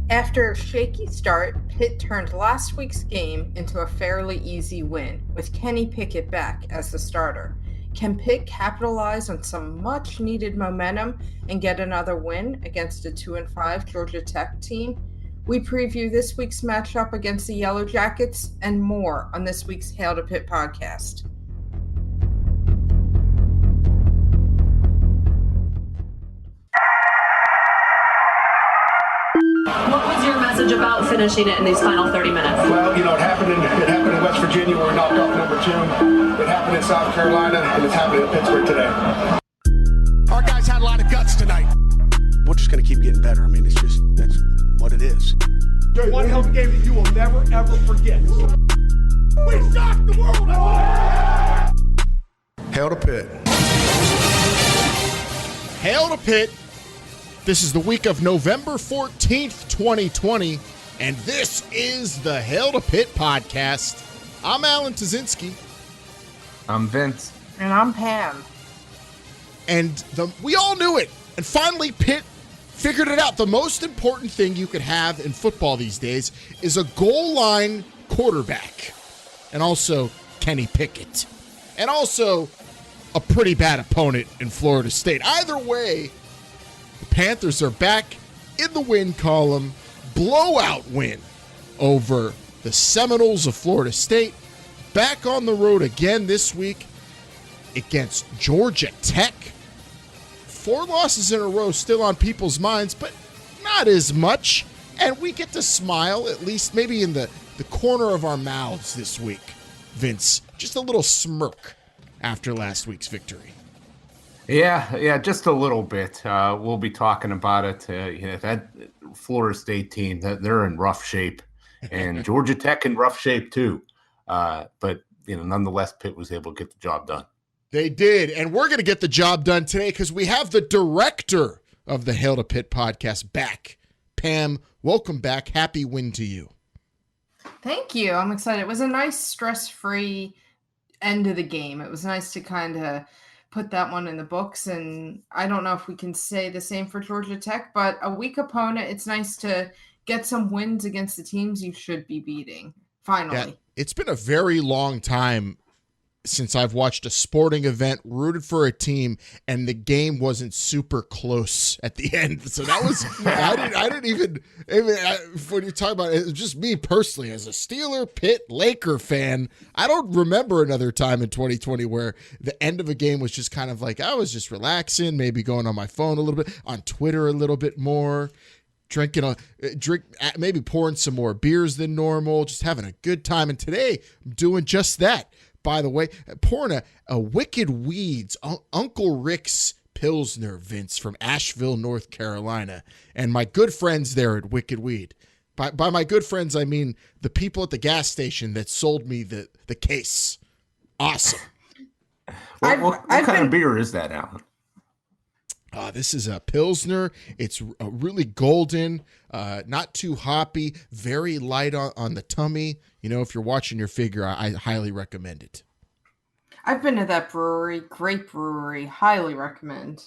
After a shaky start, Pitt turned last week's game into a fairly easy win, with Kenny Pickett back as the starter. Can Pitt capitalize on some much-needed momentum and get another win against a 2-5 Georgia Tech team? We preview this week's matchup against the Yellow Jackets and more on this week's Hail to Pitt podcast. What was your message about finishing it in these final 30 minutes? Well, it happened in West Virginia where we knocked off number 2. It happened in South Carolina, and it's happening in Pittsburgh today. Our guys had a lot of guts tonight. We're just going to keep getting better. I mean, that's what it is. One hell of a game that you will never, ever forget. We shocked the world! Hail to Pitt. Hail to Pitt. This is the week of November 14th, 2020, and this is the Hail to Pitt podcast. I'm Alan Tazinski. I'm Vince. And I'm Pam. And we all knew it. And finally, Pitt figured it out. The most important thing you could have in football these days is a goal line quarterback. And also Kenny Pickett. And also a pretty bad opponent in Florida State. Either way, the Panthers are back in the win column. Blowout win over the Seminoles of Florida State. Back on the road again this week against Georgia Tech. 4 losses in a row still on people's minds, but not as much. And we get to smile, at least maybe in the corner of our mouths this week, Vince. Just a little smirk after last week's victory. Yeah, just a little bit. We'll be talking about it. That Florida State team, they're in rough shape, and Georgia Tech in rough shape too. But nonetheless, Pitt was able to get the job done. They did, and we're going to get the job done today because we have the director of the Hail to Pitt podcast back. Pam, welcome back. Happy win to you. Thank you. I'm excited. It was a nice stress-free end of the game. It was nice to kind of put that one in the books, and I don't know if we can say the same for Georgia Tech, but a weak opponent, it's nice to get some wins against the teams you should be beating, finally. Yeah, it's been a very long time since I've watched a sporting event, rooted for a team, and the game wasn't super close at the end. So that was, I didn't even when you talk about it, it's just me personally as a Steeler, Pitt, Laker fan. I don't remember another time in 2020 where the end of a game was just kind of like, I was just relaxing, maybe going on my phone a little bit, on Twitter a little bit more, maybe pouring some more beers than normal, just having a good time. And today I'm doing just that. By the way, pouring a Wicked Weeds, Uncle Rick's Pilsner, Vince, from Asheville, North Carolina. And my good friends there at Wicked Weed. By my good friends, I mean the people at the gas station that sold me the case. Awesome. What kind of beer is that, Alan? This is a Pilsner. It's really golden, not too hoppy, very light on the tummy. If you're watching your figure, I highly recommend it. I've been to that brewery, great brewery, highly recommend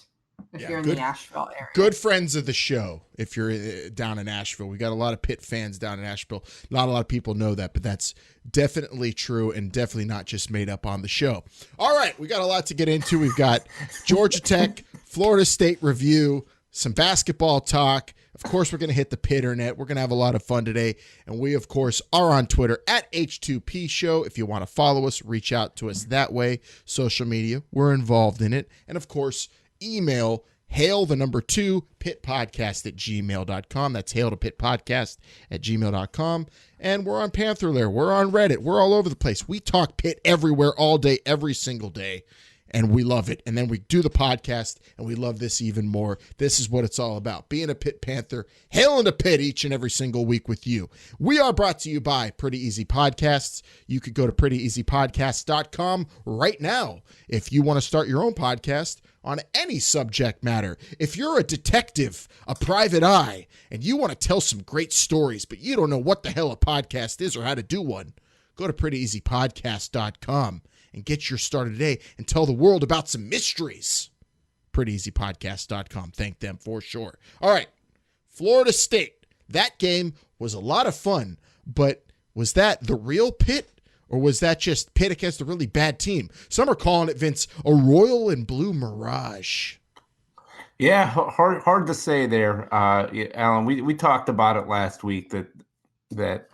if you're in the Asheville area. Good friends of the show if you're down in Asheville. We got a lot of Pitt fans down in Asheville. Not a lot of people know that, but that's definitely true and definitely not just made up on the show. All right, we got a lot to get into. We've got Georgia Tech, Florida State review, some basketball talk. Of course, we're going to hit the Pitternet. We're going to have a lot of fun today. And we, of course, are on Twitter at H2P Show. If you want to follow us, reach out to us that way. Social media, we're involved in it. And, of course, email hail2 pittpodcast@gmail.com. That's hail to pittpodcast@gmail.com. And we're on Panther there. We're on Reddit. We're all over the place. We talk Pitt everywhere, all day, every single day. And we love it. And then we do the podcast, and we love this even more. This is what it's all about, being a Pitt Panther, hailing to Pitt each and every single week with you. We are brought to you by Pretty Easy Podcasts. You could go to prettyeasypodcast.com right now if you want to start your own podcast on any subject matter. If you're a detective, a private eye, and you want to tell some great stories, but you don't know what the hell a podcast is or how to do one, go to prettyeasypodcast.com. and get your start today and tell the world about some mysteries. PrettyEasyPodcast.com. Thank them for sure. All right. Florida State. That game was a lot of fun, but was that the real Pitt? Or was that just Pitt against a really bad team? Some are calling it, Vince, a royal and blue mirage. Yeah, hard to say there, Alan. We talked about it last week that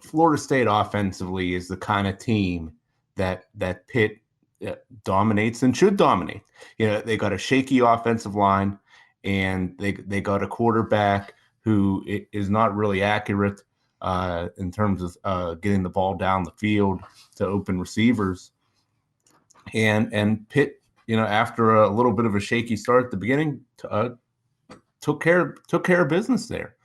Florida State offensively is the kind of team that Pitt dominates and should dominate. They got a shaky offensive line, and they got a quarterback who is not really accurate in terms of getting the ball down the field to open receivers. And Pitt, after a little bit of a shaky start at the beginning, took care of business there,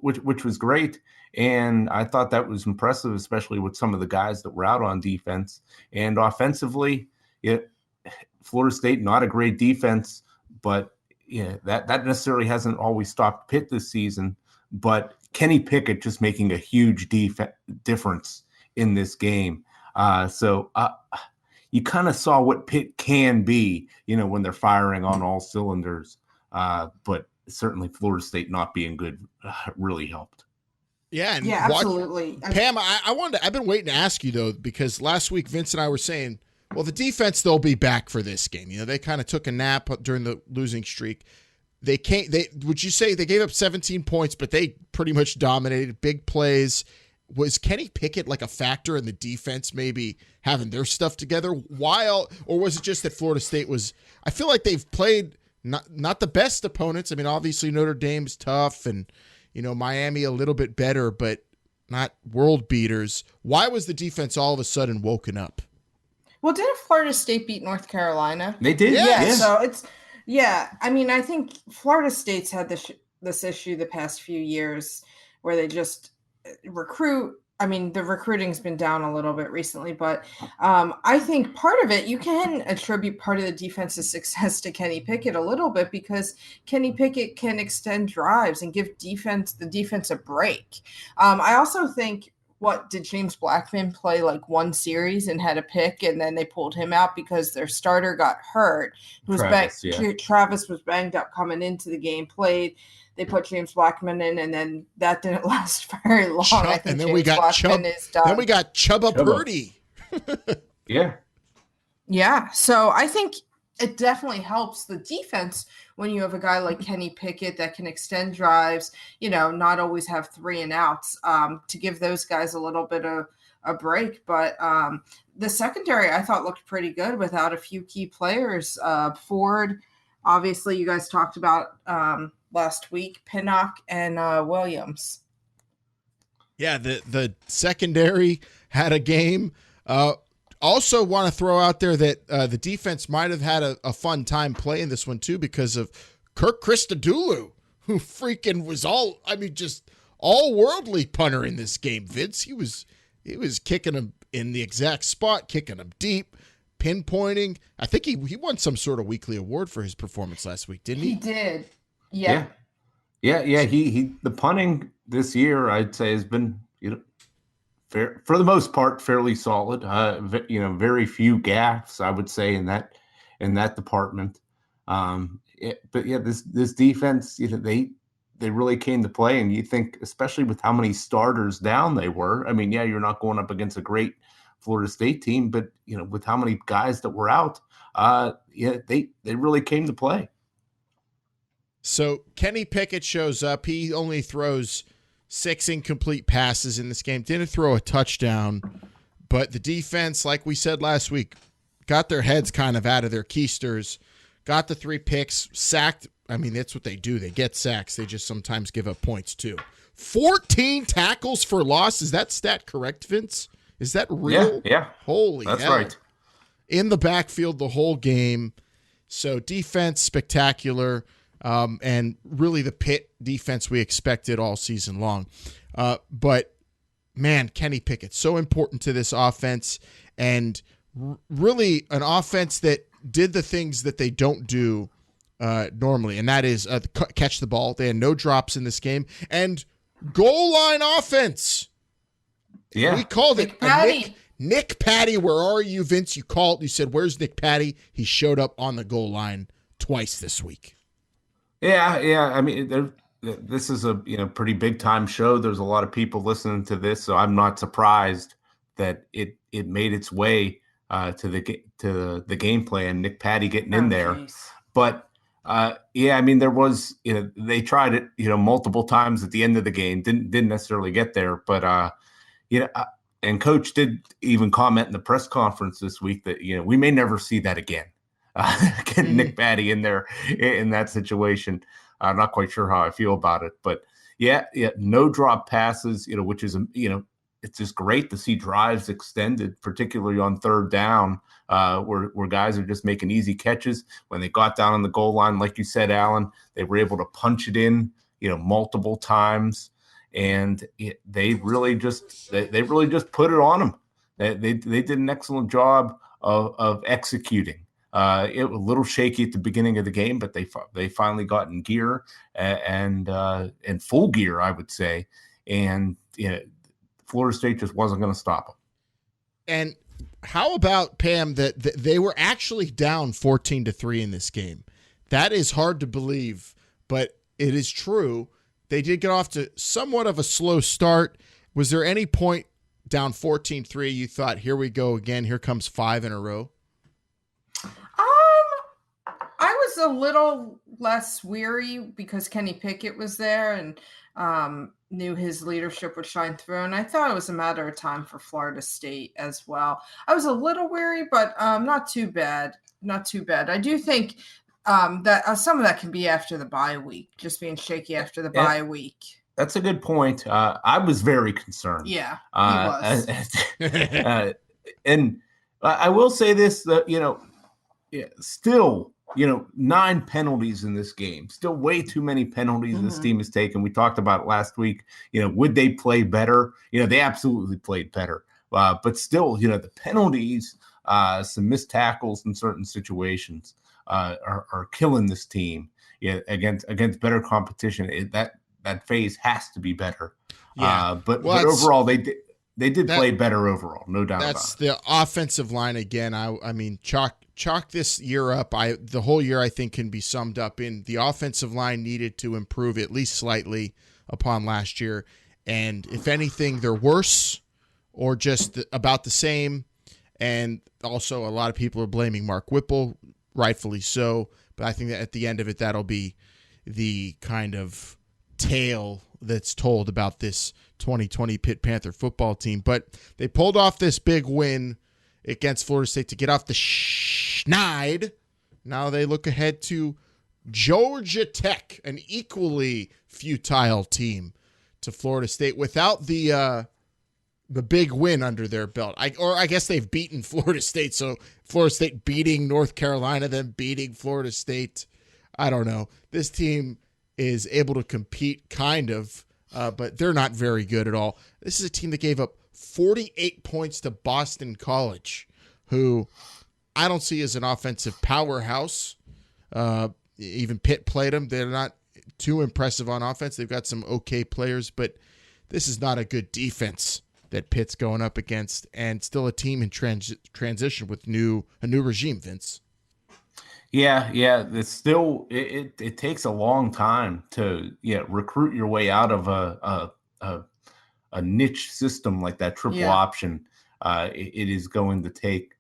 which was great. And I thought that was impressive, especially with some of the guys that were out on defense. And offensively, Florida State, not a great defense, but that necessarily hasn't always stopped Pitt this season. But Kenny Pickett just making a huge difference in this game. So you kind of saw what Pitt can be, when they're firing on all cylinders. But certainly Florida State not being good really helped. Yeah, and absolutely. Pam, I've been waiting to ask you though, because last week Vince and I were saying, well, the defense, they'll be back for this game. They kind of took a nap during the losing streak. Would you say they gave up 17 points, but they pretty much dominated, big plays. Was Kenny Pickett like a factor in the defense maybe having their stuff together or was it just that Florida State I feel like they've played not the best opponents. I mean, obviously Notre Dame's tough and, Miami a little bit better, but not world beaters. Why was the defense all of a sudden woken up? Well, didn't Florida State beat North Carolina? They did. Yeah. So it's, I mean, I think Florida State's had this issue the past few years where they just recruit. I mean, the recruiting's been down a little bit recently, but I think part of it, you can attribute part of the defense's success to Kenny Pickett a little bit because Kenny Pickett can extend drives and give the defense a break. I also think, did James Blackman play like one series and had a pick and then they pulled him out because their starter got hurt? Travis was banged up coming into the game, played. They put James Blackman in, and then that didn't last very long. And then we got Chubba Purdy. Yeah. Yeah. So I think it definitely helps the defense when you have a guy like Kenny Pickett that can extend drives, not always have 3 and outs, to give those guys a little bit of a break. But the secondary, I thought, looked pretty good without a few key players. Ford, obviously, you guys talked about last week, Pinnock and Williams. Yeah, the secondary had a game. Also want to throw out there that the defense might have had a fun time playing this one too because of Kirk Christodoulou, who freaking was just all worldly punter in this game. Vince, he was kicking him in the exact spot, kicking him deep, pinpointing. I think he won some sort of weekly award for his performance last week, didn't he? He did. Yeah. He the punting this year, I'd say, has been fair, for the most part, fairly solid. Very few gaffes, I would say, in that department. This defense, they really came to play, and you think, especially with how many starters down they were. I mean, you're not going up against a great Florida State team, but with how many guys that were out, they really came to play. So Kenny Pickett shows up. He only throws 6 incomplete passes in this game. Didn't throw a touchdown, but the defense, like we said last week, got their heads kind of out of their keisters, got the 3 picks, sacked. I mean, that's what they do. They get sacks. They just sometimes give up points too. 14 tackles for loss. Is that stat correct, Vince? Is that real? Yeah. Holy That's hell. right. In the backfield the whole game. So defense, spectacular. And really the Pitt defense we expected all season long. But, man, Kenny Pickett, so important to this offense. And really an offense that did the things that they don't do normally, and that is catch the ball. They had no drops in this game. And goal line offense. Yeah. We called it Nick Patty. Where are you, Vince? You said, where's Nick Patty? He showed up on the goal line twice this week. Yeah. I mean, this is a pretty big time show. There's a lot of people listening to this, so I'm not surprised that it made its way to the gameplay and Nick Patty getting in there. Geez. But yeah, I mean, there was they tried it multiple times at the end of the game, didn't necessarily get there, but and Coach did even comment in the press conference this week that we may never see that again. Getting Nick Patty in there in that situation. I'm not quite sure how I feel about it, but yeah, no drop passes, which is, it's just great to see drives extended, particularly on third down, where guys are just making easy catches. When they got down on the goal line, like you said, Alan, they were able to punch it in, multiple times, and they really just put it on them. They did an excellent job of executing. It was a little shaky at the beginning of the game, but they finally got in gear and full gear, I would say. And Florida State just wasn't going to stop them. And how about, Pam, that they were actually down 14-3 in this game? That is hard to believe, but it is true. They did get off to somewhat of a slow start. Was there any point down 14-3 you thought, here we go again, here comes 5 in a row? I was a little less weary because Kenny Pickett was there and knew his leadership would shine through. And I thought it was a matter of time for Florida State as well. I was a little weary, but not too bad. Not too bad. I do think that some of that can be after the bye week, just being shaky after the bye week. That's a good point. I was very concerned. Yeah, he was. And I will say this, that, still, 9 penalties in this game. Still way too many penalties this team has taken. We talked about it last week. Would they play better? They absolutely played better. But still, the penalties, some missed tackles in certain situations are killing this team. Against better competition. That phase has to be better. Yeah. But overall, they did play better overall. No doubt about it. That's the offensive line again. I mean, chalk this year up. The whole year, I think, can be summed up in the offensive line needed to improve at least slightly upon last year. And if anything, they're worse or just about the same. And also, a lot of people are blaming Mark Whipple, rightfully so. But I think that at the end of it, that'll be the kind of tale that's told about this 2020 Pitt Panther football team. But they pulled off this big win against Florida State to get off the schneid. Now they look ahead to Georgia Tech, an equally futile team to Florida State without the big win under their belt. I guess they've beaten Florida State, so Florida State beating North Carolina, then beating Florida State. I don't know. This team is able to compete kind of, but they're not very good at all. This is a team that gave up 48 points to Boston College, who I don't see as an offensive powerhouse. Even Pitt played them. They're not too impressive on offense. They've got some okay players, but this is not a good defense that Pitt's going up against, and still a team in transition with a new regime, Vince. Yeah. It's still it takes a long time to recruit your way out of a niche system like that triple option. It is going to take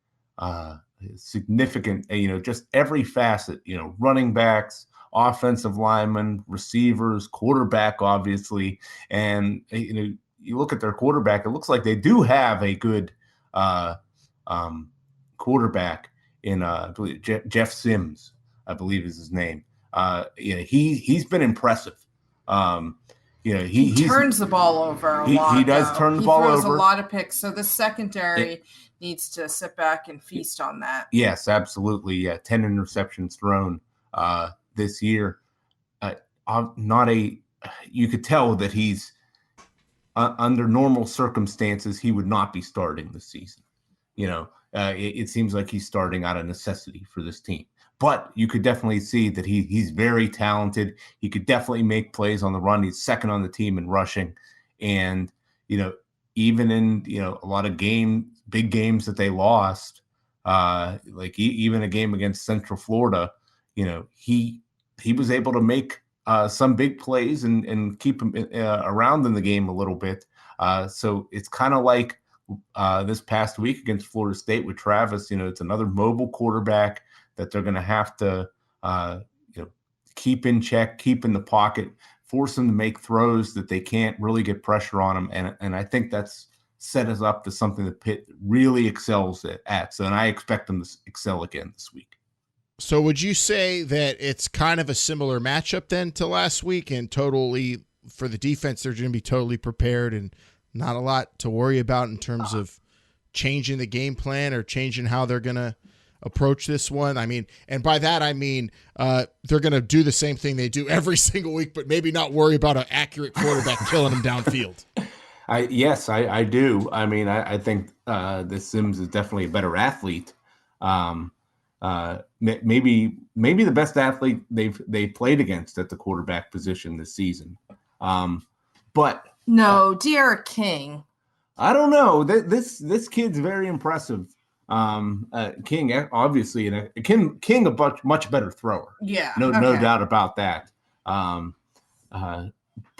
significant, just every facet, running backs, offensive linemen, receivers, quarterback, obviously. And, you look at their quarterback, it looks like they do have a good quarterback in I believe Jeff Sims, I believe is his name. He's been impressive. He turns the ball over a lot. He does turn the ball over. He throws a lot of picks, so the secondary needs to sit back and feast on that. Yes, absolutely. Yeah, 10 interceptions thrown this year. You could tell that he's under normal circumstances he would not be starting this season. It seems like he's starting out of necessity for this team. But you could definitely see that he's very talented. He could definitely make plays on the run. He's second on the team in rushing. And, even in, a lot of big games that they lost, like even a game against Central Florida, he was able to make some big plays and keep them around in the game a little bit. So it's kind of like this past week against Florida State with Travis. It's another mobile quarterback that they're going to have to keep in check, keep in the pocket, force them to make throws that they can't really get pressure on them. And I think that's set us up to something that Pitt really excels at. So, and I expect them to excel again this week. So would you say that it's kind of a similar matchup then to last week, and totally for the defense, they're going to be totally prepared and not a lot to worry about in terms of changing the game plan or changing how they're going to approach this one? I mean, and by that, I mean, they're going to do the same thing they do every single week, but maybe not worry about an accurate quarterback killing them downfield. Yes, I do. I mean, I think this Sims is definitely a better athlete. Maybe the best athlete they've played against at the quarterback position this season. But no, De'Ara King. I don't know. This kid's very impressive. King, obviously, and King a much better thrower. Yeah, no doubt about that.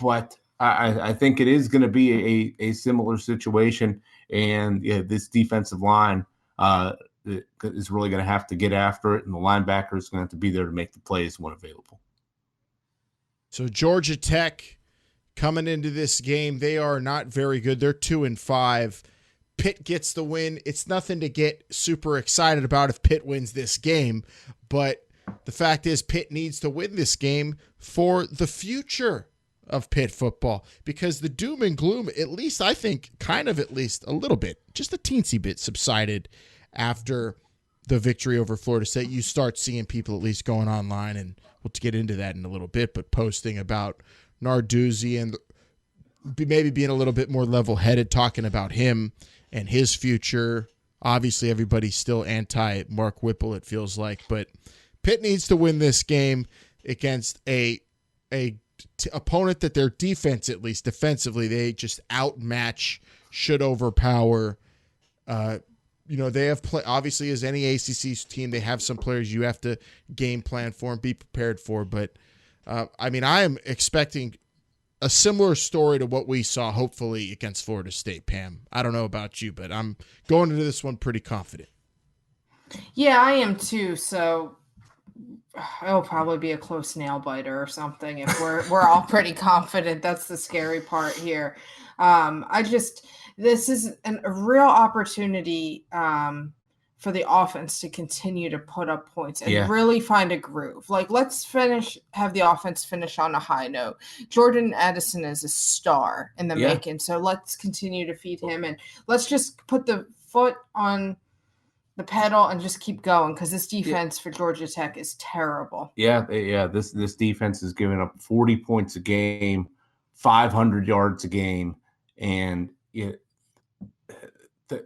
But I think it is going to be a similar situation, and this defensive line is really going to have to get after it, and the linebacker is going to have to be there to make the plays when available. So Georgia Tech coming into this game, they are not very good. They're 2-5. Pitt gets the win. It's nothing to get super excited about if Pitt wins this game, but the fact is Pitt needs to win this game for the future of Pitt football, because the doom and gloom, at least I think, at least a little bit, just a teensy bit, subsided after the victory over Florida State. You start seeing people at least going online, and we'll get into that in a little bit, but posting about Narduzzi and maybe being a little bit more level-headed, talking about him and his future. Obviously, everybody's still anti-Mark Whipple, it feels like, but Pitt needs to win this game against a opponent that their defense, at least defensively, they just outmatch, should overpower. They have obviously, as any ACC team, they have some players you have to game plan for and be prepared for. But I am expecting a similar story to what we saw, hopefully, against Florida State, Pam. I don't know about you, but I'm going into this one pretty confident. Yeah, I am too. So it'll probably be a close nail biter or something if we're all pretty confident. That's the scary part here. This is a real opportunity for the offense to continue to put up points and really find a groove. Like, let's have the offense finish on a high note. Jordan Addison is a star in the making, so let's continue to feed him, and let's just put the foot on the pedal and just keep going, because this defense for Georgia Tech is terrible. This defense is giving up 40 points a game, 500 yards a game, and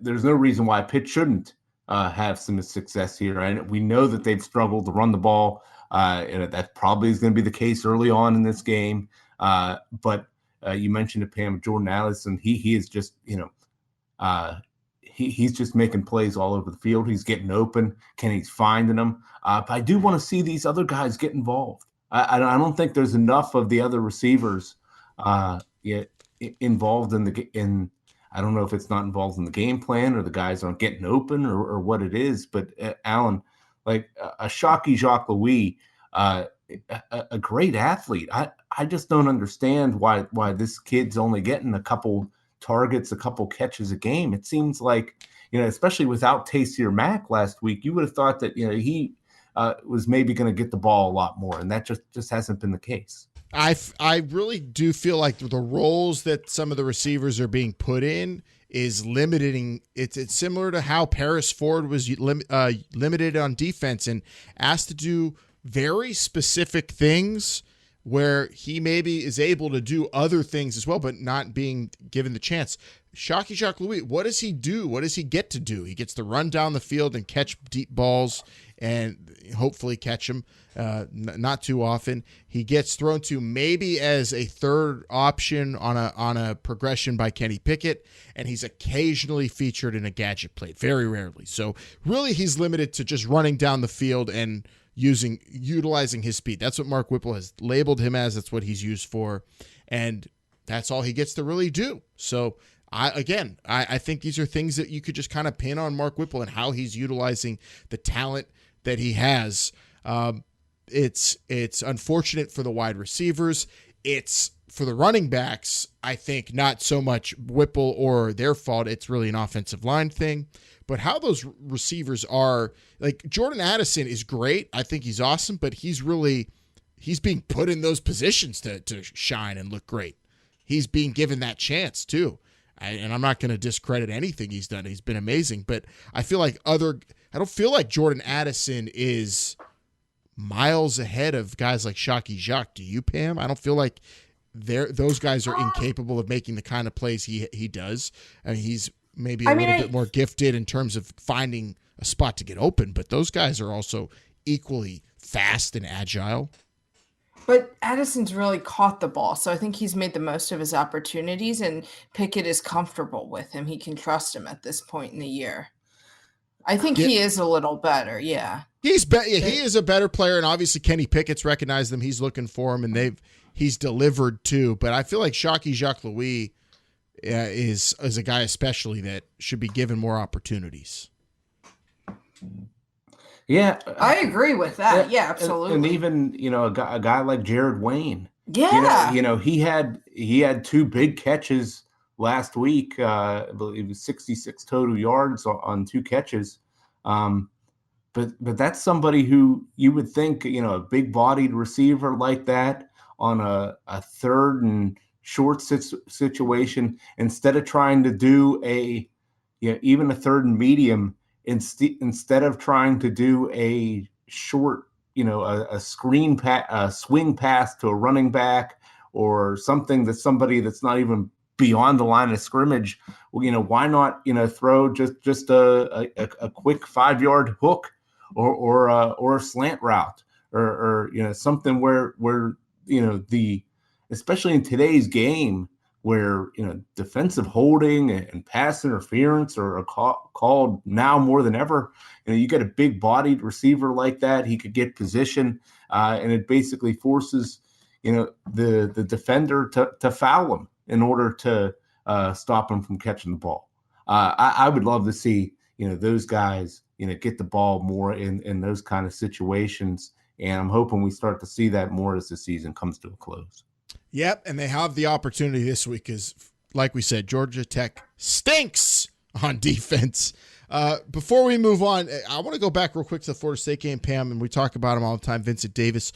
there's no reason why Pitt shouldn't have some success here. And we know that they've struggled to run the ball. And that probably is going to be the case early on in this game. But you mentioned it, Pam, Jordan Addison. He is just, he's just making plays all over the field. He's getting open. Kenny's finding them. But I do want to see these other guys get involved. I don't think there's enough of the other receivers involved in I don't know if it's not involved in the game plan or the guys aren't getting open or what it is, but Alan, like a Shockey Jacques Louis, a great athlete. I just don't understand why this kid's only getting a couple targets, a couple catches a game. It seems like, especially without Taysier Mack last week, you would have thought that, he was maybe going to get the ball a lot more, and that just hasn't been the case. I really do feel like the roles that some of the receivers are being put in is limiting. It's similar to how Paris Ford was limited on defense and asked to do very specific things where he maybe is able to do other things as well, but not being given the chance. Shockey Jacques Louis, what does he do? What does he get to do? He gets to run down the field and catch deep balls and hopefully catch them. Not too often. He gets thrown to maybe as a third option on a progression by Kenny Pickett, and he's occasionally featured in a gadget play, very rarely. So really he's limited to just running down the field and utilizing his speed. That's what Mark Whipple has labeled him as. That's what he's used for. And that's all he gets to really do. So I think these are things that you could just kind of pin on Mark Whipple and how he's utilizing the talent that he has. It's unfortunate for the wide receivers. It's for the running backs, I think not so much Whipple or their fault. It's really an offensive line thing. But how those receivers are, like Jordan Addison is great. I think he's awesome, but he's being put in those positions to shine and look great. He's being given that chance too. And I'm not going to discredit anything he's done. He's been amazing, but I don't feel like Jordan Addison is miles ahead of guys like Shockey Jacques. Do you, Pam? I don't feel like those guys are incapable of making the kind of plays he does. I mean, he's maybe a little bit more gifted in terms of finding a spot to get open, but those guys are also equally fast and agile. But Addison's really caught the ball, so I think he's made the most of his opportunities, and Pickett is comfortable with him. He can trust him at this point in the year. I think he is a little better, yeah. He is a better player, and obviously Kenny Pickett's recognized them. He's looking for him, and he's delivered too. But I feel like Shockey Jacques Louis is a guy especially that should be given more opportunities. Yeah, I agree with that. Yeah, absolutely. And even a guy like Jared Wayne. Yeah, he had 2 big catches last week. I believe it was 66 total yards on 2 catches. But that's somebody who you would think, a big-bodied receiver like that on a third and short situation, instead of trying to do even a third and medium, instead of trying to do a short, a swing pass to a running back or something that somebody that's not even beyond the line of scrimmage, why not, throw just a quick 5-yard hook or a slant route or something where especially in today's game where defensive holding and pass interference are called now more than ever. You get a big bodied receiver like that, he could get position, and it basically forces the defender to foul him in order to stop him from catching the ball. I would love to see those guys get the ball more in those kind of situations, and I'm hoping we start to see that more as the season comes to a close. Yep, and they have the opportunity this week because, like we said, Georgia Tech stinks on defense. Before we move on, I want to go back real quick to the Florida State game, Pam, and we talk about him all the time, Vincent Davis.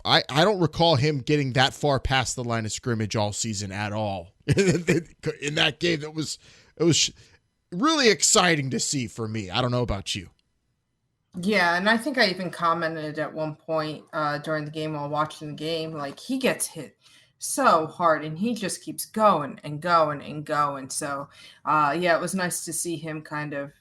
I don't recall him getting that far past the line of scrimmage all season at all. In that game, it was really exciting to see for me. I don't know about you. Yeah, and I think I even commented at one point during the game while watching the game, like he gets hit so hard and he just keeps going and going and going. So, it was nice to see him kind of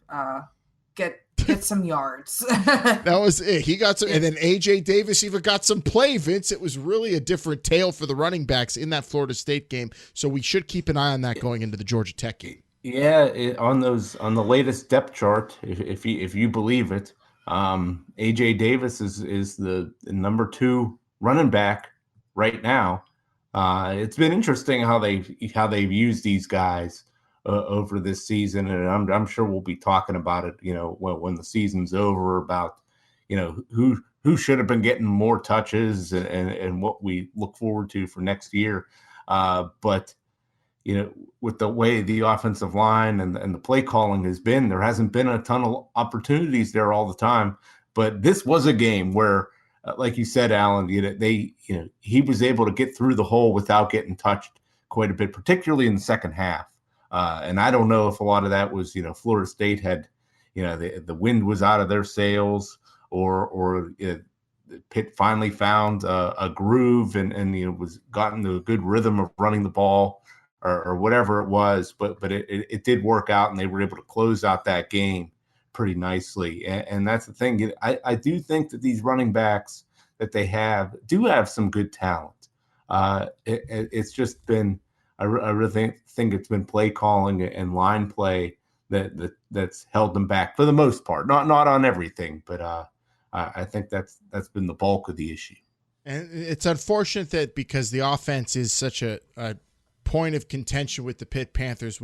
get some yards. That was it. He got some, and then AJ Davis even got some play, Vince. It was really a different tale for the running backs in that Florida State game. So we should keep an eye on that going into the Georgia Tech game. Yeah, on the latest depth chart, if you believe it, AJ Davis is the number 2 running back right now. It's been interesting how they've used these guys over this season, and I'm sure we'll be talking about it, when the season's over, about who should have been getting more touches and what we look forward to for next year. But with the way the offensive line and the play calling has been, there hasn't been a ton of opportunities there all the time. But this was a game where, like you said, Alan, he was able to get through the hole without getting touched quite a bit, particularly in the second half. And I don't know if a lot of that was, Florida State had, the wind was out of their sails, or Pitt finally found a groove and was gotten to a good rhythm of running the ball. Or whatever it was, but it did work out, and they were able to close out that game pretty nicely. And that's the thing. I do think that these running backs that they do have some good talent. It's just been, I really think it's been play calling and line play that's held them back for the most part. Not on everything, but I think that's been the bulk of the issue. And it's unfortunate that because the offense is such a point of contention with the Pitt Panthers,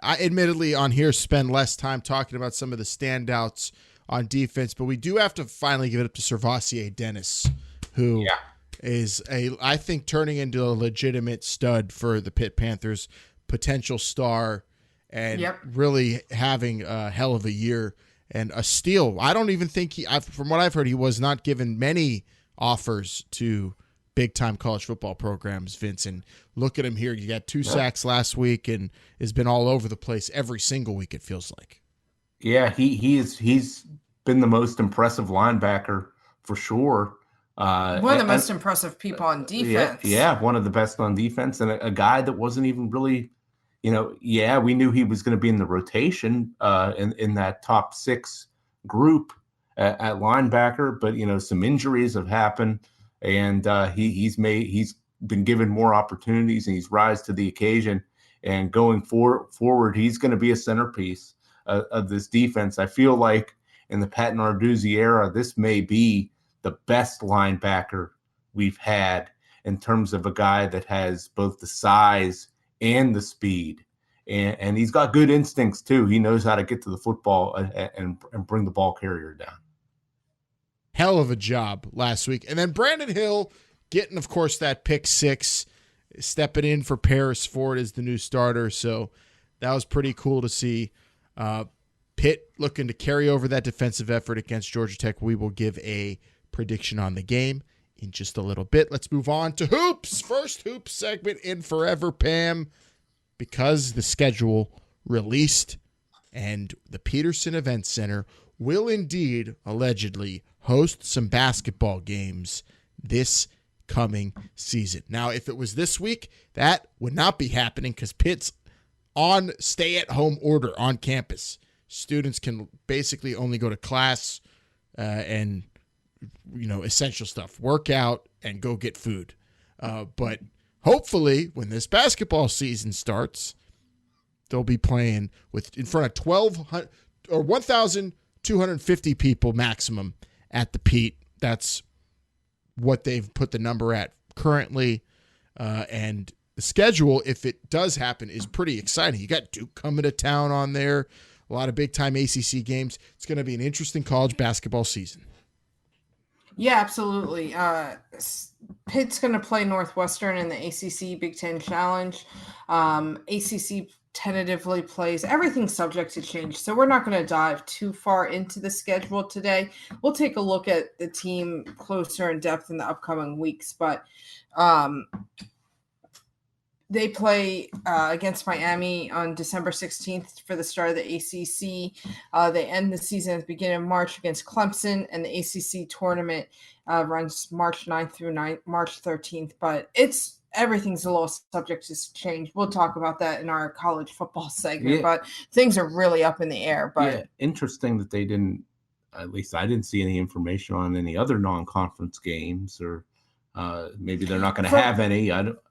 I admittedly on here spend less time talking about some of the standouts on defense, but we do have to finally give it up to Servassier Dennis, who is I think turning into a legitimate stud for the Pitt Panthers, potential star, and really having a hell of a year and a steal. I don't even think from what I've heard, he was not given many offers to big-time college football programs, Vince. And look at him here. You got 2 sacks last week and has been all over the place every single week, it feels like. Yeah, he's been the most impressive linebacker for sure. One of the most impressive people on defense. Yeah, one of the best on defense, and a guy that wasn't even really, we knew he was going to be in the rotation in that top 6 group at linebacker, but some injuries have happened, and he's been given more opportunities, and he's rise to the occasion. And going forward, he's going to be a centerpiece of this defense. I feel like in the Pat Narduzzi era, this may be the best linebacker we've had in terms of a guy that has both the size and the speed. And he's got good instincts too. He knows how to get to the football and bring the ball carrier down. Hell of a job last week. And then Brandon Hill getting, of course, that pick 6, stepping in for Paris Ford as the new starter. So that was pretty cool to see. Pitt looking to carry over that defensive effort against Georgia Tech. We will give a prediction on the game in just a little bit. Let's move on to hoops. First hoops segment in forever, Pam, because the schedule released and the Peterson Event Center will indeed allegedly host some basketball games this coming season. Now, if it was this week, that would not be happening because Pitt's on stay-at-home order on campus. Students can basically only go to class and, essential stuff, work out and go get food. But hopefully when this basketball season starts, they'll be playing in front of 1,250 people maximum at the Pete. That's what they've put the number at currently. And the schedule, if it does happen, is pretty exciting. You got Duke coming to town on there, a lot of big-time ACC games. It's going to be an interesting college basketball season. Yeah, absolutely. Pitt's going to play Northwestern in the ACC Big Ten Challenge. ACC tentatively plays. Everything's subject to change, so we're not going to dive too far into the schedule today. We'll take a look at the team closer in depth in the upcoming weeks, but they play against Miami on December 16th for the start of the ACC. They end the season at the beginning of March against Clemson, and the ACC tournament runs March 9th through March 13th. But everything's a little subject to change. We'll talk about that in our college football segment, but things are really up in the air. But interesting that they didn't, at least I didn't see any information on any other non-conference games, or maybe they're not going to have any.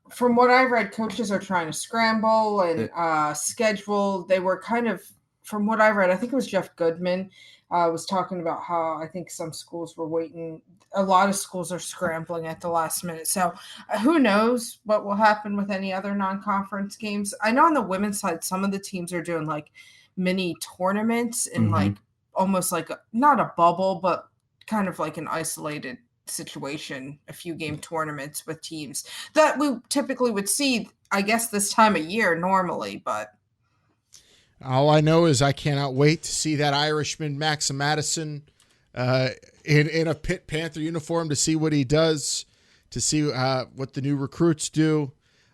From what I read, coaches are trying to scramble and schedule. They were kind of, from what I read, I think it was Jeff Goodman was talking about how I think some schools were waiting. A lot of schools are scrambling at the last minute. So who knows what will happen with any other non-conference games. I know on the women's side, some of the teams are doing like mini tournaments and like almost like not a bubble, but kind of like an isolated situation, a few game tournaments with teams that we typically would see, I guess, this time of year normally. But all I know is I cannot wait to see that Irishman Max Madison in a Pitt Panther uniform, to see what he does, to see what the new recruits do.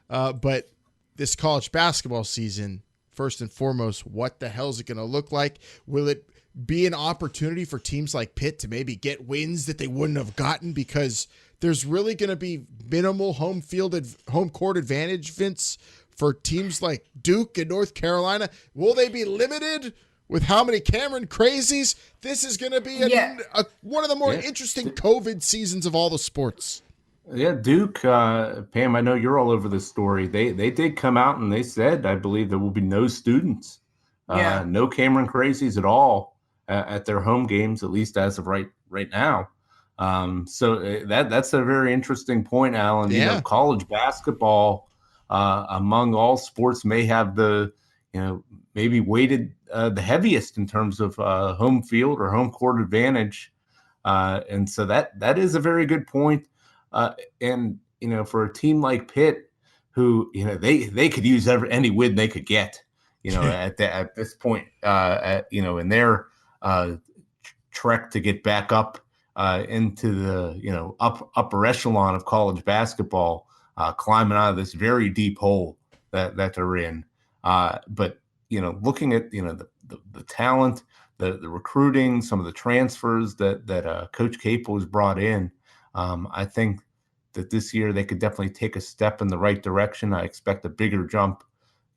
But this college basketball season, first and foremost, what the hell is it going to look like? Will it be an opportunity for teams like Pitt to maybe get wins that they wouldn't have gotten because there's really going to be minimal home court advantage, Vince, for teams like Duke and North Carolina? Will they be limited with how many Cameron Crazies? This is going to be one of the more interesting COVID seasons of all the sports. Yeah, Duke, Pam, I know you're all over this story. They did come out and they said, I believe, there will be no students, no Cameron Crazies at all at their home games, at least as of right right now. So that's a very interesting point, Alan. Yeah. You know, college basketball among all sports may have the, maybe weighted the heaviest in terms of home field or home court advantage. And so that is a very good point. And, for a team like Pitt, who, they could use any win they could get, at this point, in their trek to get back up into the, upper echelon of college basketball, climbing out of this very deep hole that they're in. But, looking at, the talent, the recruiting, some of the transfers that Coach Capel has brought in, I think that this year they could definitely take a step in the right direction. I expect a bigger jump,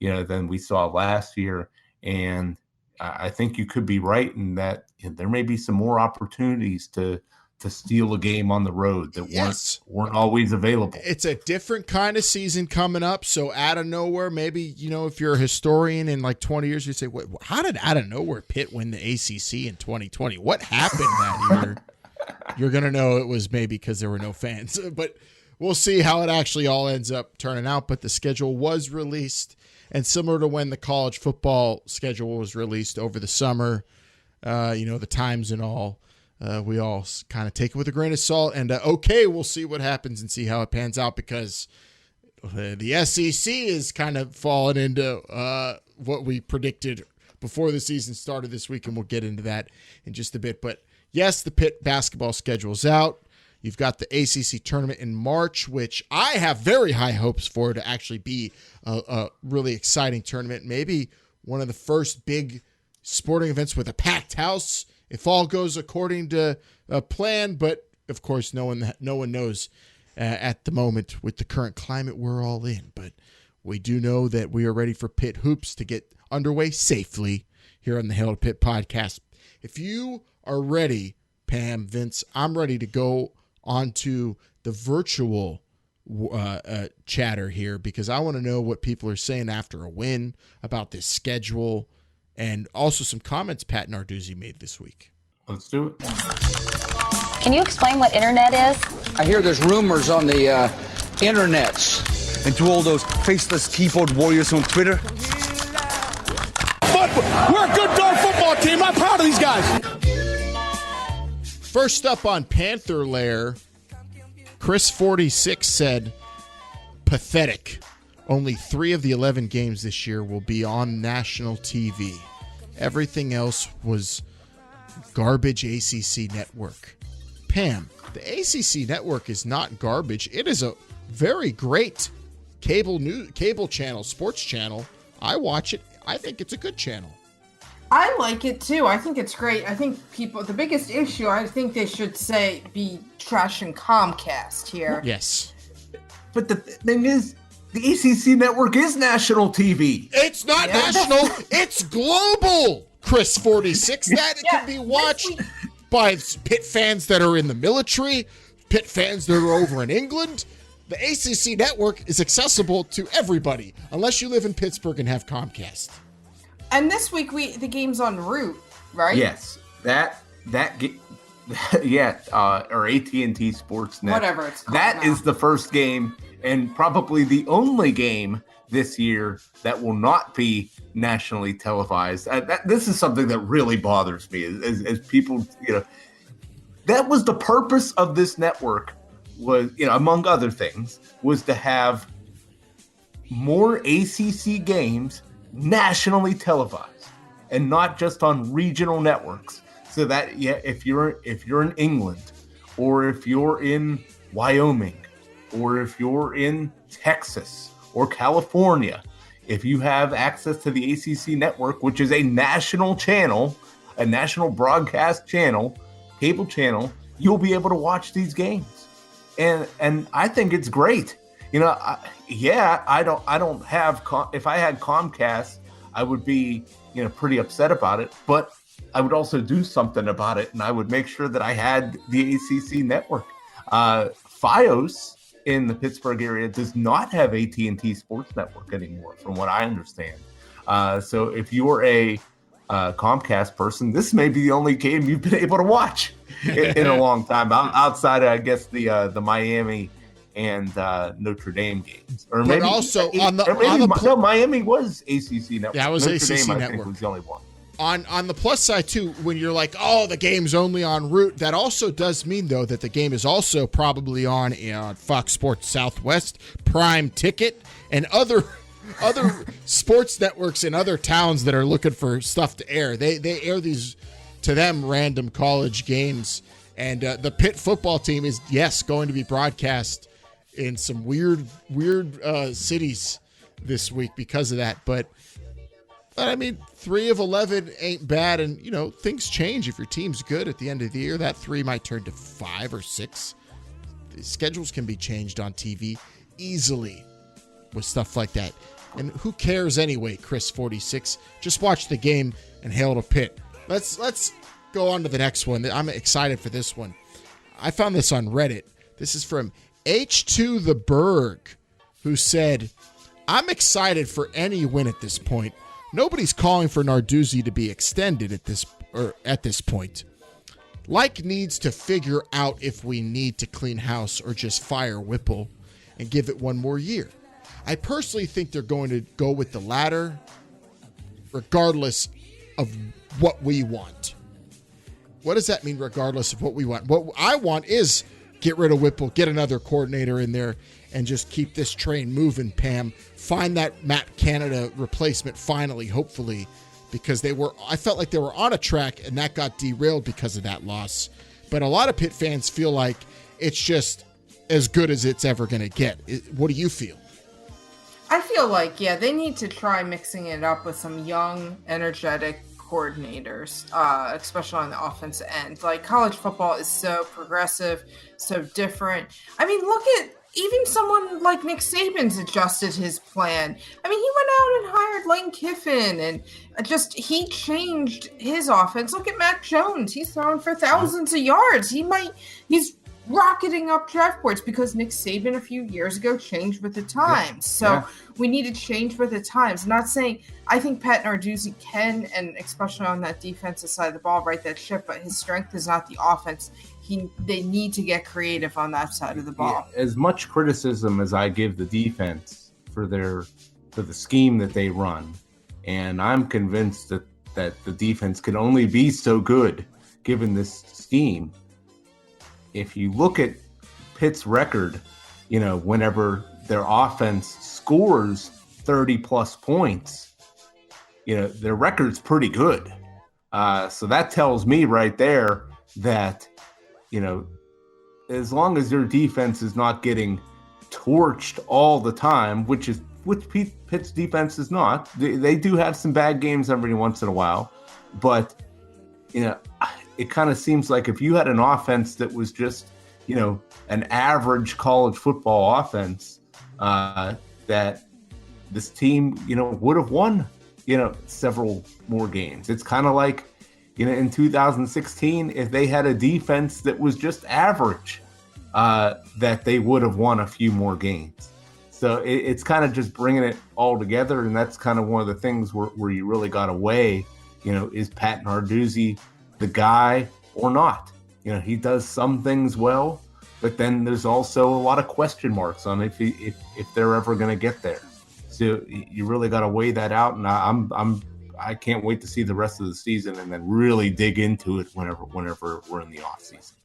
than we saw last year. And I think you could be right in that there may be some more opportunities to steal a game on the road that weren't always available. It's a different kind of season coming up. So out of nowhere, maybe, if you're a historian in like 20 years, you say, how did out of nowhere Pitt win the ACC in 2020? What happened that year? You're going to know it was maybe because there were no fans, but we'll see how it actually all ends up turning out. But the schedule was released, and similar to when the college football schedule was released over the summer, the times and all, we all kind of take it with a grain of salt, and we'll see what happens and see how it pans out, because the SEC is kind of falling into what we predicted before the season started this week, and we'll get into that in just a bit. But yes, the Pitt basketball schedule's out. You've got the ACC tournament in March, which I have very high hopes for to actually be a really exciting tournament. Maybe one of the first big sporting events with a packed house, if all goes according to plan. But of course, no one knows at the moment with the current climate we're all in. But we do know that we are ready for Pitt hoops to get underway safely here on the Hail to Pitt podcast. If you are ready, Pam, Vince, I'm ready to go onto the virtual chatter here, because I want to know what people are saying after a win about this schedule, and also some comments Pat Narduzzi made this week. Let's do it. Can you explain what internet is? I hear there's rumors on the internets. And to all those faceless keyboard warriors on Twitter. But we're a good darn football team. I'm proud of these guys. First up on Panther Lair, Chris46 said, pathetic. Only 3 of the 11 games this year will be on national TV. Everything else was garbage ACC network. Pam, the ACC network is not garbage. It is a very great cable channel, sports channel. I watch it. I think it's a good channel. I like it too. I think it's great. I think the biggest issue, I think they should be trashing Comcast here. Yes. But the thing is, the ACC network is national TV. It's not national. It's global, Chris46. That can be watched by Pitt fans that are in the military, Pitt fans that are over in England. The ACC network is accessible to everybody, unless you live in Pittsburgh and have Comcast. And this week the game's on Root, right? Yes, or AT&T Sportsnet. Whatever it's called. That is the first game, and probably the only game this year that will not be nationally televised. This is something that really bothers me, as people, that was the purpose of this network, was, among other things, was to have more ACC games nationally televised and not just on regional networks, so that if you're in England, or if you're in Wyoming, or if you're in Texas or California, if you have access to the ACC network, which is a national channel, a national broadcast channel, cable channel, you'll be able to watch these games. And I think it's great. I don't have, if I had Comcast, I would be, pretty upset about it, but I would also do something about it, and I would make sure that I had the ACC network. FiOS in the Pittsburgh area does not have AT&T Sports Network anymore, from what I understand. So if you're a Comcast person, this may be the only game you've been able to watch in a long time, outside of, I guess, the Miami and Notre Dame games. Or but maybe also Miami was ACC network. Yeah, it was Notre ACC Dame, network. I think, was the only one. On the plus side, too, when you're like, oh, the game's only on Root, that also does mean, though, that the game is also probably on Fox Sports Southwest, Prime Ticket, and other sports networks in other towns that are looking for stuff to air. They air these, to them, random college games. And the Pitt football team is, yes, going to be broadcast in some weird cities this week because of that. But I mean, 3 of 11 ain't bad, and things change. If your team's good at the end of the year, that 3 might turn to 5 or 6. The schedules can be changed on TV easily with stuff like that. And who cares anyway, Chris46? Just watch the game and hail to Pitt. Let's go on to the next one. I'm excited for this one. I found this on Reddit. This is from H2 the Berg, who said, I'm excited for any win at this point. Nobody's calling for Narduzzi to be extended at this point. Like needs to figure out if we need to clean house or just fire Whipple and give it one more year. I personally think they're going to go with the latter, regardless of what we want. What does that mean, regardless of what we want? What I want is get rid of Whipple, get another coordinator in there, and just keep this train moving, Pam. Find that Matt Canada replacement finally, hopefully, because I felt like they were on a track, and that got derailed because of that loss. But a lot of Pitt fans feel like it's just as good as it's ever going to get. What do you feel? I feel like, they need to try mixing it up with some young, energetic coordinators, especially on the offensive end. Like, college football is so progressive, so different. I mean, look at even someone like Nick Saban's adjusted his plan. I mean, he went out and hired Lane Kiffin, and he changed his offense. Look at Mac Jones. He's throwing for thousands of yards. He's rocketing up draft boards because Nick Saban a few years ago changed with the times. So we need to change with the times. I'm not saying I think Pat Narduzzi can, and especially on that defensive side of the ball, right that ship, but his strength is not the offense. They need to get creative on that side of the ball. Yeah, as much criticism as I give the defense for the scheme that they run, and I'm convinced that the defense can only be so good given this scheme. If you look at Pitt's record, whenever their offense scores 30-plus points, their record's pretty good. So that tells me right there that, as long as their defense is not getting torched all the time, which Pitt's defense is not. They do have some bad games every once in a while, but it kind of seems like if you had an offense that was just, an average college football offense, that this team, would have won, several more games. It's kind of like, in 2016, if they had a defense that was just average, that they would have won a few more games. So it's kind of just bringing it all together, and that's kind of one of the things where you really got to weigh, is Pat Narduzzi the guy or not? He does some things well, but then there's also a lot of question marks on if they're ever going to get there. So you really got to weigh that out, and I can't wait to see the rest of the season and then really dig into it whenever we're in the off season.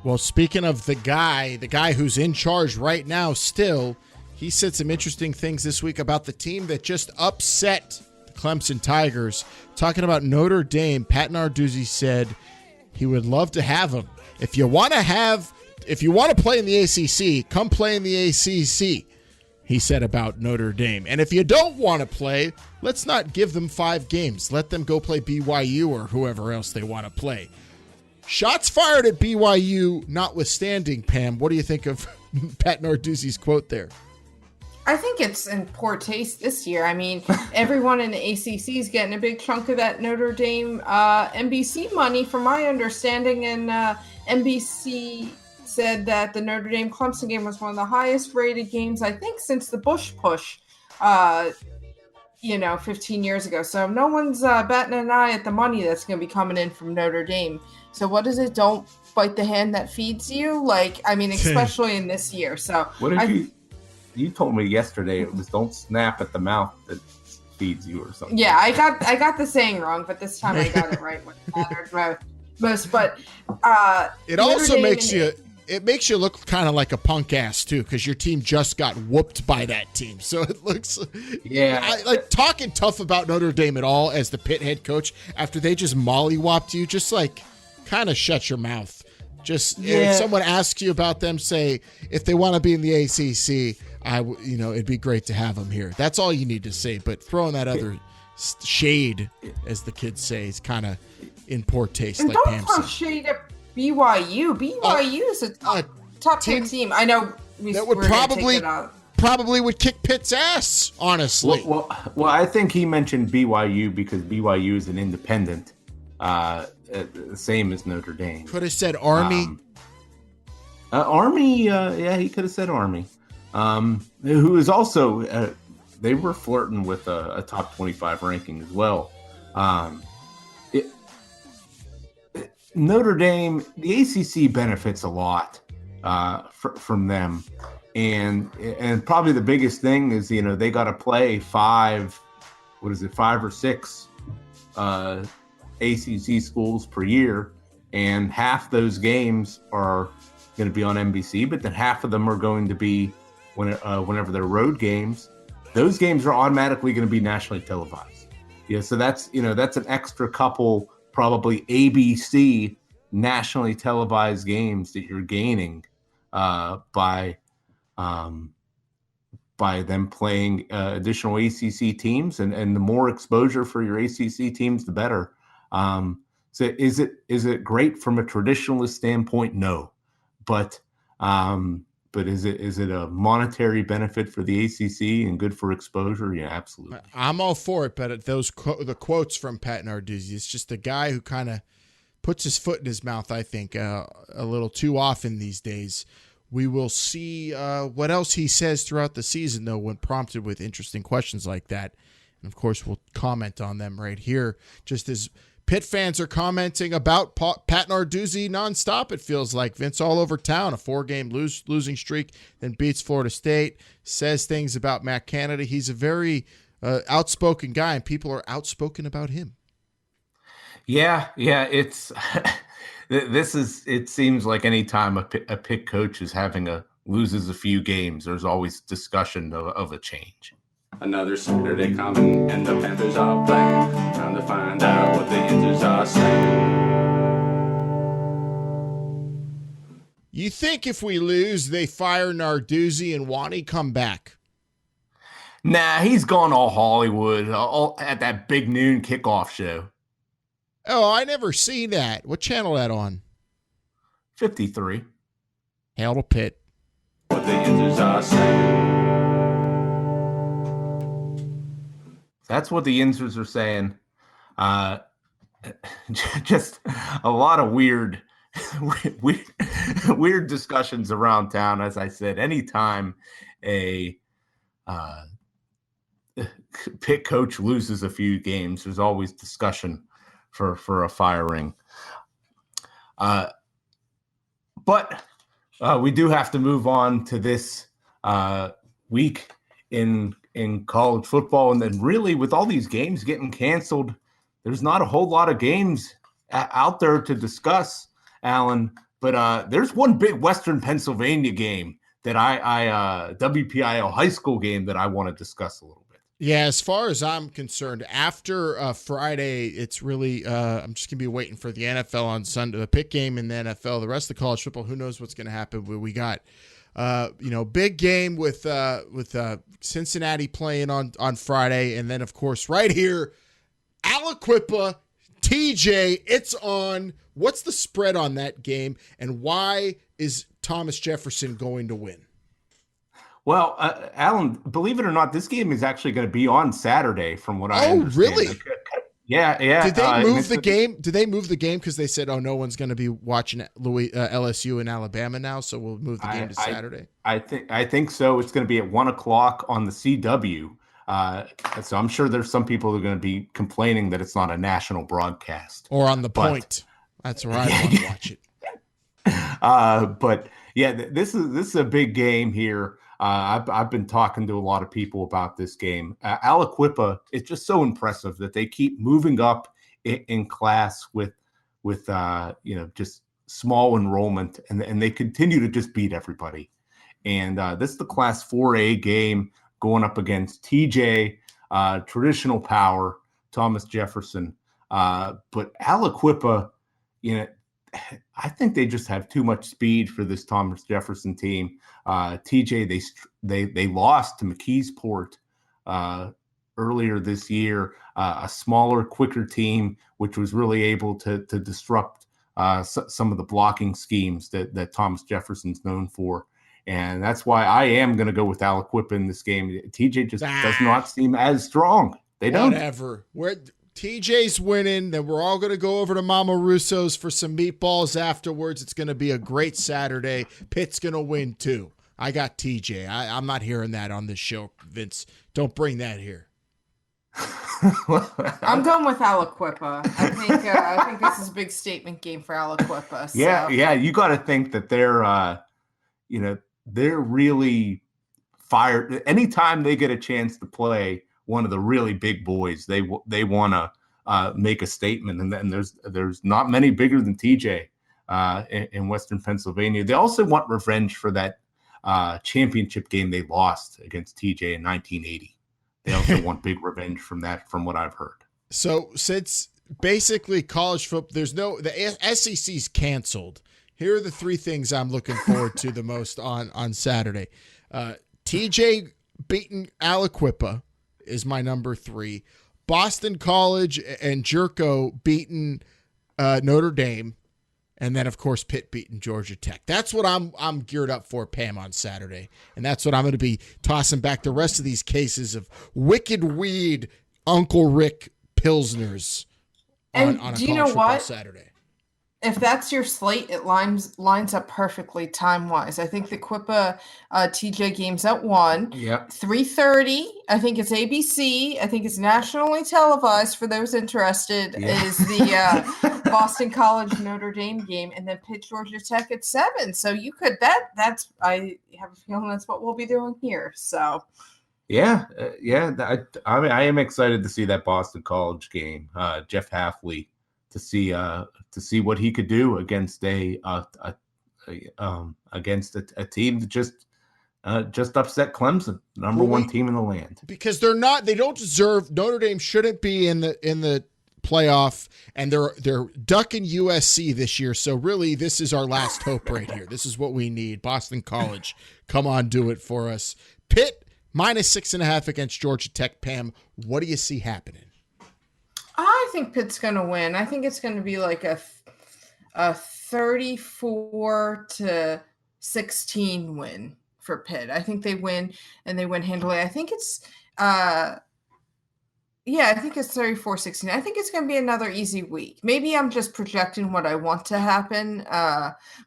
Well, speaking of the guy who's in charge right now still, he said some interesting things this week about the team that just upset the Clemson Tigers. Talking about Notre Dame, Pat Narduzzi said he would love to have him. If you want to play in the ACC, come play in the ACC, he said about Notre Dame. And if you don't want to play, let's not give them 5 games. Let them go play BYU or whoever else they want to play. Shots fired at BYU notwithstanding, Pam, what do you think of Pat Narduzzi's quote there? I think it's in poor taste this year. I mean, everyone in the ACC is getting a big chunk of that Notre Dame NBC money, from my understanding, and NBC said that the Notre Dame Clemson game was one of the highest rated games, I think, since the Bush Push 15 years ago. So no one's batting an eye at the money that's going to be coming in from Notre Dame. So what is it? Don't bite the hand that feeds you. Especially in this year. So what did you told me yesterday? It was don't snap at the mouth that feeds you or something. Yeah, I got the saying wrong, but this time I got it right. What mattered most, but it also makes you look kind of like a punk ass too, because your team just got whooped by that team. So it looks, talking tough about Notre Dame at all as the Pitt head coach after they just mollywopped you. Just kind of shut your mouth. If someone asks you about them, say if they want to be in the ACC, it'd be great to have them here. That's all you need to say. But throwing that other shade, as the kids say, is kind of in poor taste. And like don't Pam throw said. shade at BYU. BYU is a top 10 team. I know that would probably would kick Pitt's ass. Honestly, well, I think he mentioned BYU because BYU is an independent, the same as Notre Dame. Could have said Army. Army, he could have said Army. Who is also they were flirting with a top 25 ranking as well. Notre Dame, the ACC benefits a lot from them, and probably the biggest thing is they got to play 5 or 6 ACC schools per year, and half those games are going to be on NBC, but then half of them are going to be whenever they're road games. Those games are automatically going to be nationally televised. So that's an extra couple, probably ABC nationally televised games that you're gaining by them playing additional ACC teams, and the more exposure for your ACC teams, the better. So is it great from a traditionalist standpoint? No, but is it a monetary benefit for the ACC and good for exposure? Yeah, absolutely. I'm all for it, but the quotes from Pat Narduzzi, it's just a guy who kind of puts his foot in his mouth, I think, a little too often these days. We will see what else he says throughout the season, though, when prompted with interesting questions like that. And, of course, we'll comment on them right here, just as Pitt fans are commenting about Pat Narduzzi nonstop, it feels like. Vince all over town, a 4-game losing streak, then beats Florida State, says things about Matt Canada. He's a very outspoken guy, and people are outspoken about him. Yeah, it's it seems like any time a Pitt coach is loses a few games, there's always discussion of a change. Another Saturday coming, and the Panthers are playing. Trying to find out what the yinzers are saying. You think if we lose, they fire Narduzzi and Wani come back? Nah, he's gone all Hollywood at that big noon kickoff show. Oh, I never seen that. What channel that on? 53. Hail to Pitt. What the yinzers are saying. That's what the yinzers are saying. Just a lot of weird discussions around town. As I said, anytime a Pitt coach loses a few games, there's always discussion for a firing. But we do have to move on to this week in college football. And then really with all these games getting canceled, there's not a whole lot of games out there to discuss, Alan. But there's one big Western Pennsylvania game that WPIL high school game that I want to discuss a little bit. Yeah, as far as I'm concerned, after Friday, it's really I'm just going to be waiting for the NFL on Sunday, the Pitt game in the NFL, the rest of the college football. Who knows what's going to happen? We got big game with Cincinnati playing on Friday, and then of course right here, Aliquippa, TJ, it's on. What's the spread on that game, and why is Thomas Jefferson going to win? Well, Alan, believe it or not, this game is actually going to be on Saturday, from what I understand. Oh, really? Yeah. Did they move the game? Did they move the game because they said, "Oh, no one's going to be watching LSU in Alabama now, so we'll move the game to Saturday"? I think so. It's going to be at 1:00 on the CW. So I'm sure there's some people who are going to be complaining that it's not a national broadcast. Or on the point. That's where I want to watch it. But yeah, this is a big game here. I've been talking to a lot of people about this game. Aliquippa is just so impressive that they keep moving up in class with just small enrollment, and they continue to just beat everybody. And this is the Class 4A game going up against TJ, traditional power, Thomas Jefferson. But Aliquippa, I think they just have too much speed for this Thomas Jefferson team. TJ, they lost to McKeesport earlier this year, a smaller, quicker team, which was really able to disrupt some of the blocking schemes that Thomas Jefferson's known for. And that's why I am going to go with Aliquippa in this game. TJ just does not seem as strong. They don't. Whatever. TJ's winning, then we're all going to go over to Mama Russo's for some meatballs afterwards. It's going to be a great Saturday. Pitt's going to win too. I got TJ. I'm not hearing that on this show, Vince. Don't bring that here. I'm going with Aliquippa. I think this is a big statement game for Aliquippa. So. Yeah. You got to think that they're really fired. Anytime they get a chance to play one of the really big boys, they want to make a statement, and then there's not many bigger than TJ in Western Pennsylvania. They also want revenge for that championship game they lost against TJ in 1980. They also want big revenge from that, from what I've heard. So since basically college football, the SEC's canceled. Here are the three things I'm looking forward to the most on Saturday. TJ beating Aliquippa is my number 3. Boston College and Jerko beating Notre Dame, and then of course Pitt beating Georgia Tech. That's what I'm geared up for, Pam, on Saturday, and that's what I'm going to be tossing back the rest of these cases of wicked weed Uncle Rick Pilsners on a college football Saturday. If that's your slate, it lines up perfectly time-wise. I think the Quippa TJ game's at 1. Yep. 3:30. I think it's ABC. I think it's nationally televised for those interested. Yeah. Is the Boston College Notre Dame game, and then Pitt Georgia Tech at 7. So you could that's I have a feeling that's what we'll be doing here. So. Yeah. I am excited to see that Boston College game. Jeff Halfley. To see what he could do against a team that just upset Clemson, number one team in the land. Because they don't deserve. Notre Dame shouldn't be in the playoff, and they're ducking USC this year. So really, this is our last hope right here. This is what we need. Boston College, come on, do it for us. Pitt -6.5 against Georgia Tech. Pam, what do you see happening? I think Pitt's going to win. I think it's going to be like a 34-16 win for Pitt. I think they win, and they win handily. I think it's I think it's 34-16. I think it's going to be another easy week. Maybe I'm just projecting what I want to happen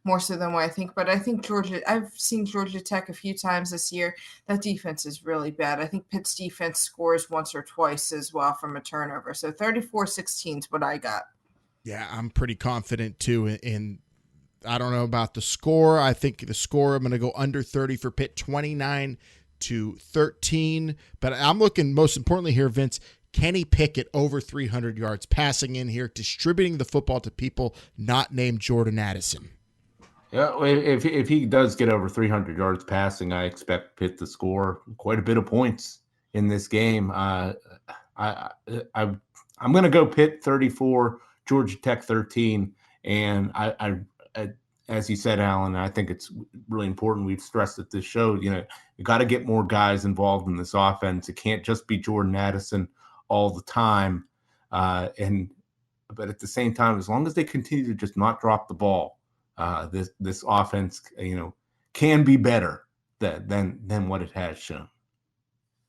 more so than what I think. But I think I've seen Georgia Tech a few times this year. That defense is really bad. I think Pitt's defense scores once or twice as well from a turnover. So 34-16 is what I got. Yeah, I'm pretty confident too in I don't know about the score. I think the score, I'm going to go under 30 for Pitt, 29-13. But I'm looking most importantly here, Vince, Kenny Pickett over 300 yards passing in here, distributing the football to people not named Jordan Addison. Yeah, if he does get over 300 yards passing, I expect Pitt to score quite a bit of points in this game. I'm going to go Pitt 34, Georgia Tech 13, and I as you said, Alan, I think it's really important. We've stressed at this show, you got to get more guys involved in this offense. It can't just be Jordan Addison all the time. But at the same time, as long as they continue to just not drop the ball, this offense, can be better than what it has shown.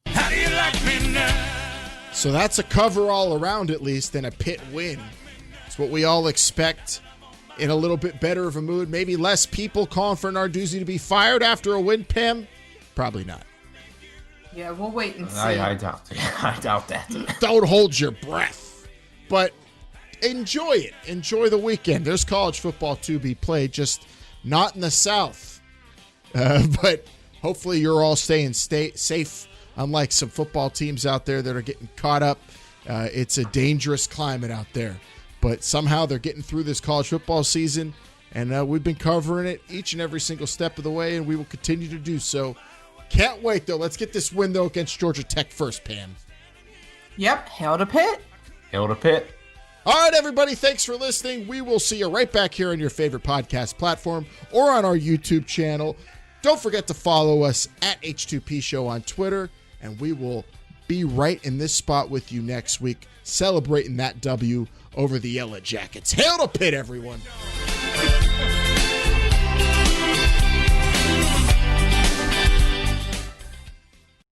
How do you like me now? So that's a cover all around, at least, and a Pitt win. It's what we all expect. In a little bit better of a mood, maybe less people calling for Narduzzi to be fired after a win, Pam? Probably not. Yeah, we'll wait and see. I doubt that. Don't hold your breath. But enjoy it. Enjoy the weekend. There's college football to be played, just not in the South. But hopefully you're all staying safe, unlike some football teams out there that are getting caught up. It's a dangerous climate out there. But somehow they're getting through this college football season, and we've been covering it each and every single step of the way, and we will continue to do so. Can't wait, though. Let's get this win, though, against Georgia Tech first, Pam. Yep, hail to Pitt. Hail to Pitt. All right, everybody, thanks for listening. We will see you right back here on your favorite podcast platform or on our YouTube channel. Don't forget to follow us at H2P Show on Twitter, and we will be right in this spot with you next week, celebrating that W over the Yellow Jackets. Hail to Pitt, everyone.